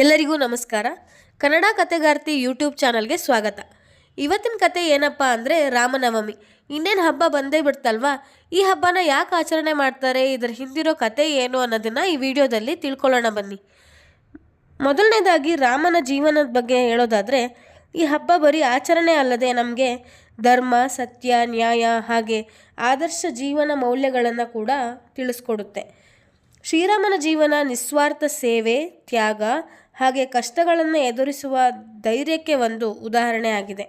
ಎಲ್ಲರಿಗೂ ನಮಸ್ಕಾರ. ಕನ್ನಡ ಕಥೆಗಾರ್ತಿ ಯೂಟ್ಯೂಬ್ ಚಾನಲ್ಗೆ ಸ್ವಾಗತ. ಇವತ್ತಿನ ಕತೆ ಏನಪ್ಪ ಅಂದರೆ ರಾಮನವಮಿ. ಇನ್ನೇನು ಹಬ್ಬ ಬಂದೇ ಬಿಡ್ತಲ್ವಾ? ಈ ಹಬ್ಬನ ಯಾಕೆ ಆಚರಣೆ ಮಾಡ್ತಾರೆ, ಇದರ ಹಿಂದಿರೋ ಕತೆ ಏನು ಅನ್ನೋದನ್ನು ಈ ವಿಡಿಯೋದಲ್ಲಿ ತಿಳ್ಕೊಳ್ಳೋಣ ಬನ್ನಿ. ಮೊದಲನೇದಾಗಿ ರಾಮನ ಜೀವನದ ಬಗ್ಗೆ ಹೇಳೋದಾದರೆ, ಈ ಹಬ್ಬ ಬರೀ ಆಚರಣೆ ಅಲ್ಲದೆ ನಮಗೆ ಧರ್ಮ, ಸತ್ಯ, ನ್ಯಾಯ ಹಾಗೆ ಆದರ್ಶ ಜೀವನ ಮೌಲ್ಯಗಳನ್ನು ಕೂಡ ತಿಳಿಸ್ಕೊಡುತ್ತೆ. ಶ್ರೀರಾಮನ ಜೀವನ ನಿಸ್ವಾರ್ಥ ಸೇವೆ, ತ್ಯಾಗ ಹಾಗೆ ಕಷ್ಟಗಳನ್ನು ಎದುರಿಸುವ ಧೈರ್ಯಕ್ಕೆ ಒಂದು ಉದಾಹರಣೆ ಆಗಿದೆ.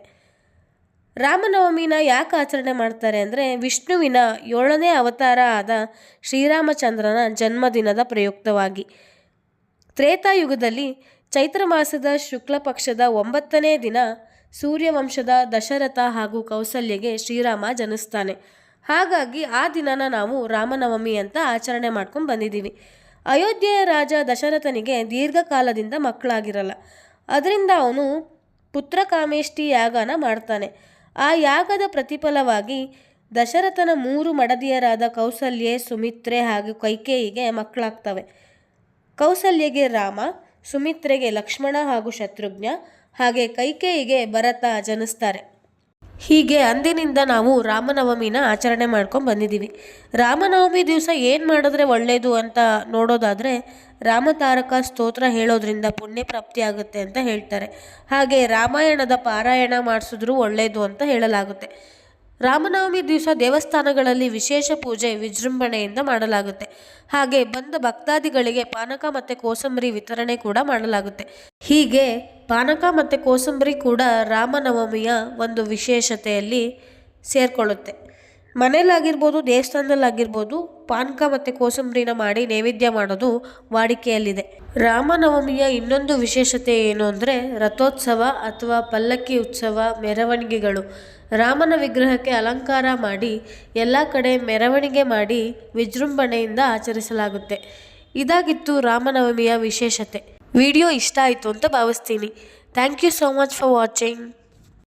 ರಾಮನವಮಿನ ಯಾಕೆ ಆಚರಣೆ ಮಾಡ್ತಾರೆ ಅಂದರೆ, ವಿಷ್ಣುವಿನ 7ನೇ ಅವತಾರ ಆದ ಶ್ರೀರಾಮಚಂದ್ರನ ಜನ್ಮದಿನದ ಪ್ರಯುಕ್ತವಾಗಿ. ತ್ರೇತಾಯುಗದಲ್ಲಿ ಚೈತ್ರ ಮಾಸದ ಶುಕ್ಲ ಪಕ್ಷದ 9ನೇ ದಿನ ಸೂರ್ಯವಂಶದ ದಶರಥ ಹಾಗೂ ಕೌಸಲ್ಯಗೆ ಶ್ರೀರಾಮ ಜನಿಸ್ತಾನೆ. ಹಾಗಾಗಿ ಆ ದಿನನ ನಾವು ರಾಮನವಮಿ ಅಂತ ಆಚರಣೆ ಮಾಡ್ಕೊಂಡು ಬಂದಿದ್ದೀವಿ. ಅಯೋಧ್ಯೆಯ ರಾಜ ದಶರಥನಿಗೆ ದೀರ್ಘಕಾಲದಿಂದ ಮಕ್ಕಳಾಗಿರಲ್ಲ. ಅದರಿಂದ ಅವನು ಪುತ್ರಕಾಮೇಷ್ಟಿ ಯಾಗನ ಮಾಡ್ತಾನೆ. ಆ ಯಾಗದ ಪ್ರತಿಫಲವಾಗಿ ದಶರಥನ 3 ಮಡದಿಯರಾದ ಕೌಸಲ್ಯೆ, ಸುಮಿತ್ರೆ ಹಾಗೂ ಕೈಕೇಯಿಗೆ ಮಕ್ಕಳಾಗ್ತವೆ. ಕೌಸಲ್ಯಗೆ ರಾಮ, ಸುಮಿತ್ರೆಗೆ ಲಕ್ಷ್ಮಣ ಹಾಗೂ ಶತ್ರುಘ್ನ, ಹಾಗೆ ಕೈಕೇಯಿಗೆ ಭರತ ಜನಿಸ್ತಾರೆ. ಹೀಗೆ ಅಂದಿನಿಂದ ನಾವು ರಾಮನವಮಿನ ಆಚರಣೆ ಮಾಡ್ಕೊಂಡು ಬಂದಿದ್ದೀವಿ. ರಾಮನವಮಿ ದಿವಸ ಏನು ಮಾಡಿದ್ರೆ ಒಳ್ಳೆಯದು ಅಂತ ನೋಡೋದಾದರೆ, ರಾಮತಾರಕ ಸ್ತೋತ್ರ ಹೇಳೋದ್ರಿಂದ ಪುಣ್ಯ ಪ್ರಾಪ್ತಿ ಆಗುತ್ತೆ ಅಂತ ಹೇಳ್ತಾರೆ. ಹಾಗೆ ರಾಮಾಯಣದ ಪಾರಾಯಣ ಮಾಡಿಸಿದ್ರೂ ಒಳ್ಳೆಯದು ಅಂತ ಹೇಳಲಾಗುತ್ತೆ. ರಾಮನವಮಿ ದಿವಸ ದೇವಸ್ಥಾನಗಳಲ್ಲಿ ವಿಶೇಷ ಪೂಜೆ ವಿಜೃಂಭಣೆಯಿಂದ ಮಾಡಲಾಗುತ್ತೆ. ಹಾಗೆ ಬಂದ ಭಕ್ತಾದಿಗಳಿಗೆ ಪಾನಕ ಮತ್ತು ಕೋಸಂಬರಿ ವಿತರಣೆ ಕೂಡ ಮಾಡಲಾಗುತ್ತೆ. ಹೀಗೆ ಪಾನಕ ಮತ್ತು ಕೋಸಂಬರಿ ಕೂಡ ರಾಮನವಮಿಯ ಒಂದು ವಿಶೇಷತೆಯಲ್ಲಿ ಸೇರಿಕೊಳ್ಳುತ್ತೆ. ಮನೇಲಾಗಿರ್ಬೋದು, ದೇವಸ್ಥಾನದಲ್ಲಾಗಿರ್ಬೋದು, ಪಾನಕ ಮತ್ತು ಕೋಸಂಬರಿನ ಮಾಡಿ ನೈವೇದ್ಯ ಮಾಡೋದು ವಾಡಿಕೆಯಲ್ಲಿದೆ. ರಾಮನವಮಿಯ ಇನ್ನೊಂದು ವಿಶೇಷತೆ ಏನು ಅಂದರೆ, ರಥೋತ್ಸವ ಅಥವಾ ಪಲ್ಲಕ್ಕಿ ಉತ್ಸವ, ಮೆರವಣಿಗೆಗಳು. ರಾಮನ ವಿಗ್ರಹಕ್ಕೆ ಅಲಂಕಾರ ಮಾಡಿ ಎಲ್ಲ ಕಡೆ ಮೆರವಣಿಗೆ ಮಾಡಿ ವಿಜೃಂಭಣೆಯಿಂದ ಆಚರಿಸಲಾಗುತ್ತೆ. ಇದಾಗಿತ್ತು ರಾಮನವಮಿಯ ವಿಶೇಷತೆ. ವಿಡಿಯೋ ಇಷ್ಟ ಆಯಿತು ಅಂತ ಭಾವಿಸ್ತೀನಿ. Thank you so much for watching.